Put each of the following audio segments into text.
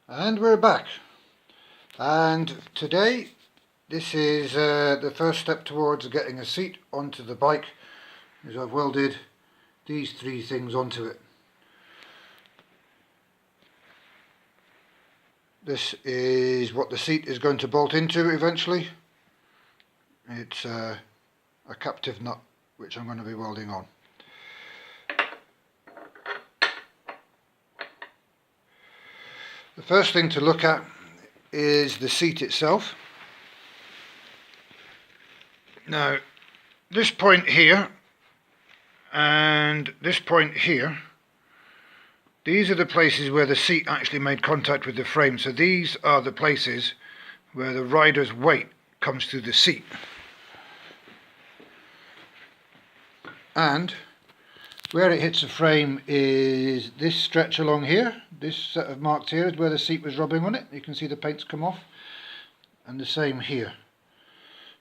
And we're back, and today this is the first step towards getting a seat onto the bike, is I've welded these three things onto it. This is what the seat is going to bolt into eventually. It's a captive nut which I'm going to be welding on. The first thing to look at is the seat itself. Now, this point here and this point here, these are the places where the seat actually made contact with the frame. So these are the places where the rider's weight comes through the seat. And where it hits the frame is this stretch along here. This set of marks here is where the seat was rubbing on it. You can see the paint's come off. And the same here.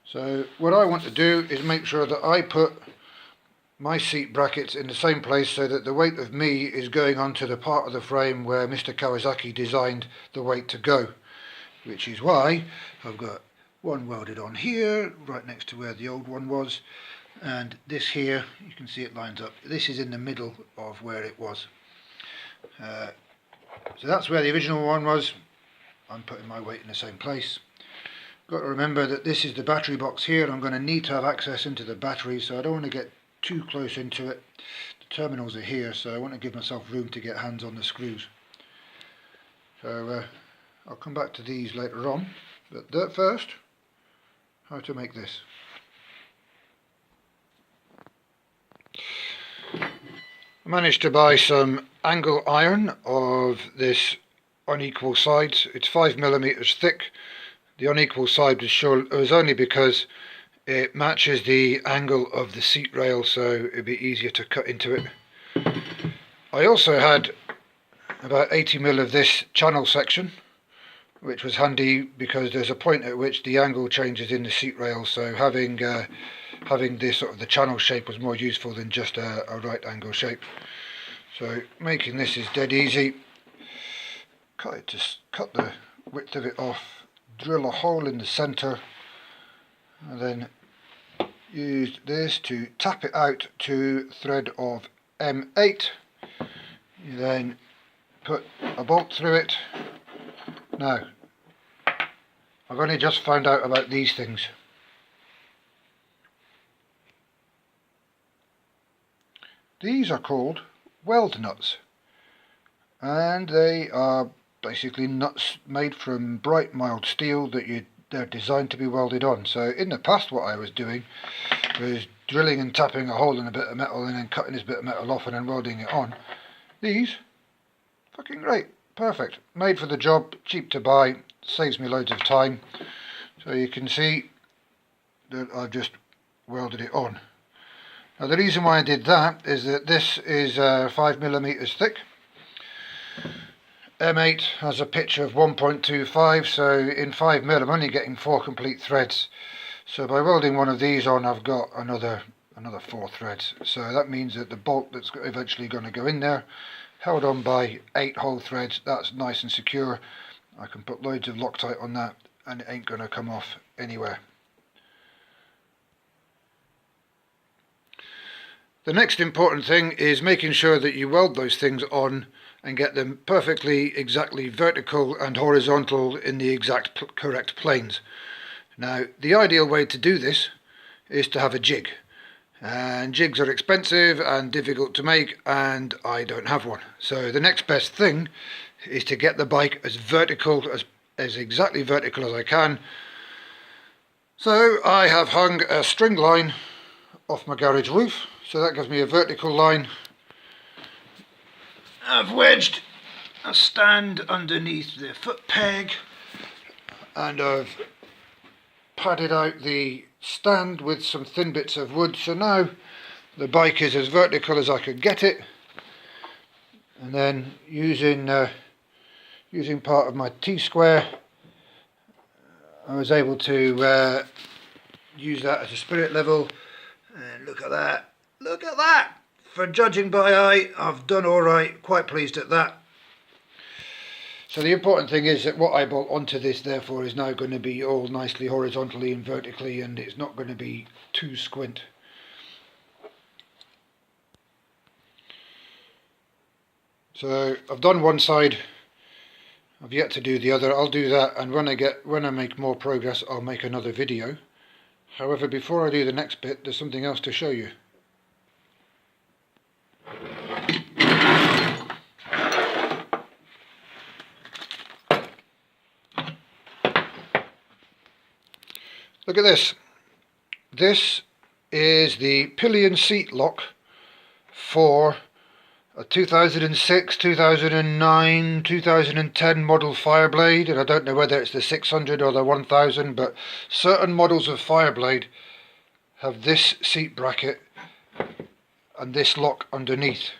So what I want to do is make sure that I put my seat brackets in the same place so that the weight of me is going onto the part of the frame where Mr. Kawasaki designed the weight to go. Which is why I've got one welded on here, right next to where the old one was. And this here, you can see it lines up. This is in the middle of where it was. So that's where the original one was. I'm putting my weight in the same place. Got to remember that this is the battery box here. I'm going to need to have access into the battery, so I don't want to get too close into it. The terminals are here, so I want to give myself room to get hands on the screws. So I'll come back to these later on. But first, how to make this. I managed to buy some angle iron of this unequal sides. It's 5mm thick. The unequal side was only because it matches the angle of the seat rail, so it'd be easier to cut into it. I also had about 80mm of this channel section, which was handy because there's a point at which the angle changes in the seat rail, so having this sort of the channel shape was more useful than just a right angle shape. So making this is dead easy. Just cut the width of it off, drill a hole in the centre, and then use this to tap it out to thread of M8. You then put a bolt through it. Now, I've only just found out about these things. These are called weld nuts, and they are basically nuts made from bright mild steel that they're designed to be welded on. So in the past what I was doing was drilling and tapping a hole in a bit of metal and then cutting this bit of metal off and then welding it on. These, fucking great, perfect, made for the job, cheap to buy, saves me loads of time. So you can see that I've just welded it on. Now the reason why I did that is that this is 5mm thick. M8 has a pitch of 1.25, so in 5mm I'm only getting 4 complete threads. So by welding one of these on, I've got another 4 threads. So that means that the bolt that's eventually going to go in there, held on by 8 whole threads, that's nice and secure. I can put loads of Loctite on that and it ain't going to come off anywhere. The next important thing is making sure that you weld those things on and get them perfectly, exactly vertical and horizontal in the exact correct planes. Now, the ideal way to do this is to have a jig. And jigs are expensive and difficult to make, and I don't have one. So the next best thing is to get the bike as vertical, as exactly vertical as I can. So I have hung a string line off my garage roof. So that gives me a vertical line. I've wedged a stand underneath the foot peg, and I've padded out the stand with some thin bits of wood, so now the bike is as vertical as I could get it. And then using part of my T-square, I was able to use that as a spirit level. And look at that. Look at that! For judging by eye, I've done alright, quite pleased at that. So the important thing is that what I bolt onto this therefore is now going to be all nicely horizontally and vertically, and it's not going to be too squint. So I've done one side, I've yet to do the other. I'll do that, and when I make more progress I'll make another video. However, before I do the next bit, there's something else to show you. Look at this. This is the pillion seat lock for a 2006, 2009, 2010 model Fireblade, and I don't know whether it's the 600 or the 1000, but certain models of Fireblade have this seat bracket and this lock underneath.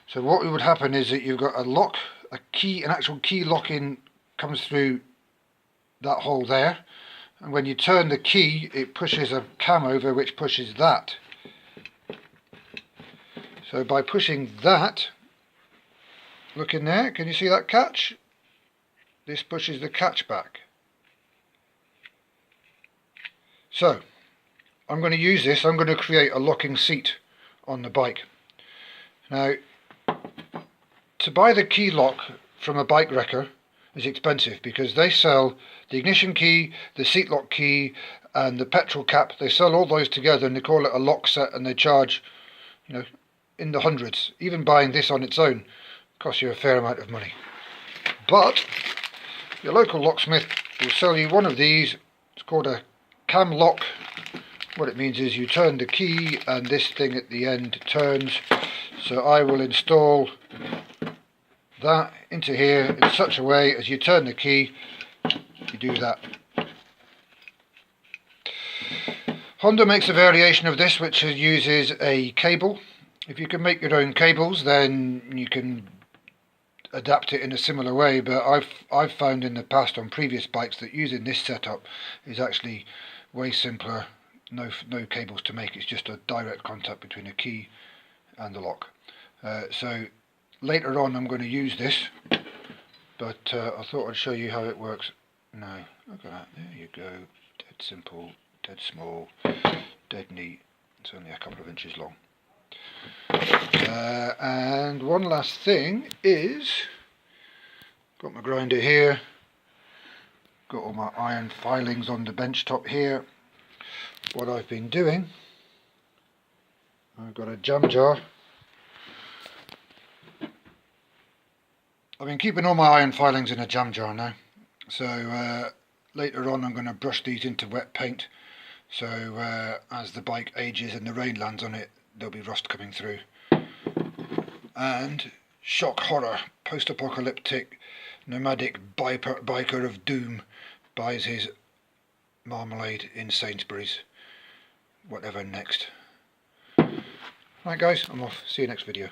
So what would happen is that you've got a lock, a key, an actual key locking comes through that hole there, and when you turn the key it pushes a cam over which pushes that. So by pushing that, look in there, can you see that catch? This pushes the catch back. So I'm going to use this, I'm going to create a locking seat on the bike. Now, to buy the key lock from a bike wrecker is expensive because they sell the ignition key, the seat lock key and the petrol cap. They sell all those together and they call it a lock set, and they charge, you know, in the hundreds. Even buying this on its own costs you a fair amount of money. But your local locksmith will sell you one of these. It's called a cam lock. What it means is you turn the key and this thing at the end turns. So I will install that into here in such a way as you turn the key, you do that. Honda makes a variation of this which uses a cable. If you can make your own cables, then you can adapt it in a similar way, but I've found in the past on previous bikes that using this setup is actually way simpler. No cables to make, it's just a direct contact between a key and the lock. So later on I'm going to use this, but I thought I'd show you how it works now. Look at that, there you go, dead simple, dead small, dead neat. It's only a couple of inches long. And one last thing is, got my grinder here, got all my iron filings on the bench top here. What I've been doing, I've got a jam jar. I've been keeping all my iron filings in a jam jar now, so later on I'm going to brush these into wet paint, so as the bike ages and the rain lands on it there'll be rust coming through. And shock horror, post-apocalyptic nomadic biker of doom buys his marmalade in Sainsbury's. Whatever next. Right guys, I'm off. See you next video.